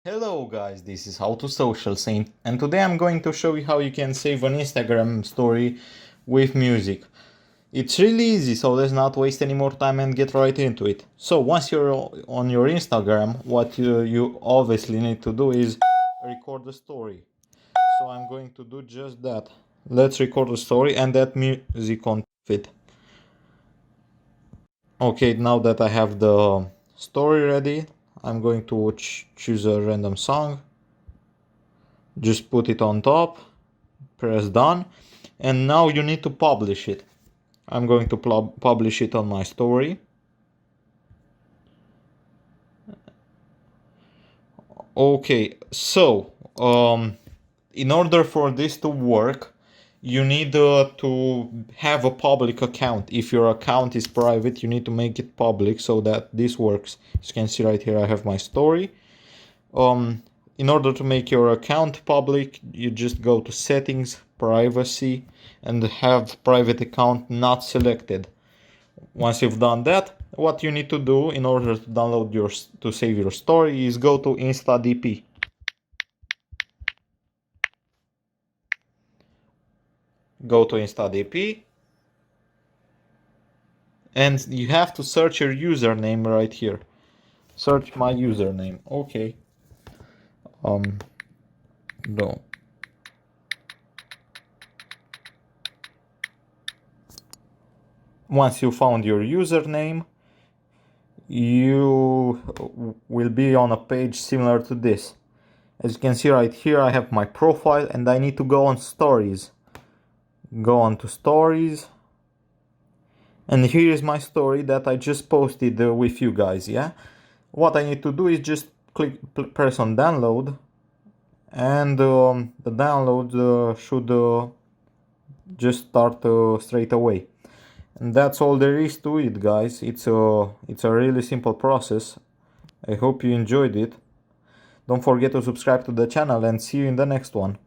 Hello guys, this is How to Social Saint, and today I'm going to show you how you can save an Instagram story with music. It's really easy, so let's not waste any more time and get right into it. So once you're on your Instagram, what you obviously need to do is record the story. So I'm going to do just that. Let's record the story and that music on it. Okay, now that I have the story ready, I'm going to choose a random song. Just put it on top, press done, and now you need to publish it. I'm going to publish it on my story. Okay, so in order for this to work, you need to have a public account. If your account is private, you need to make it public so that this works. As you can see right here, I have my story. In order to make your account public, you just go to settings, privacy, and have private account not selected. Once you've done that, what you need to do in order to download to save your story is go to InstaDP. Go to InstaDP, and you have to search your username right here. Search my username. Okay. No. Once you found your username, you will be on a page similar to this. As you can see right here, I have my profile and I need to go on stories. Go on to stories. And here is my story that I just posted with you guys, yeah? What I need to do is just press on download, and the download should just start straight away. And that's all there is to it, guys. It's a really simple process. I hope you enjoyed it. Don't forget to subscribe to the channel and see you in the next one.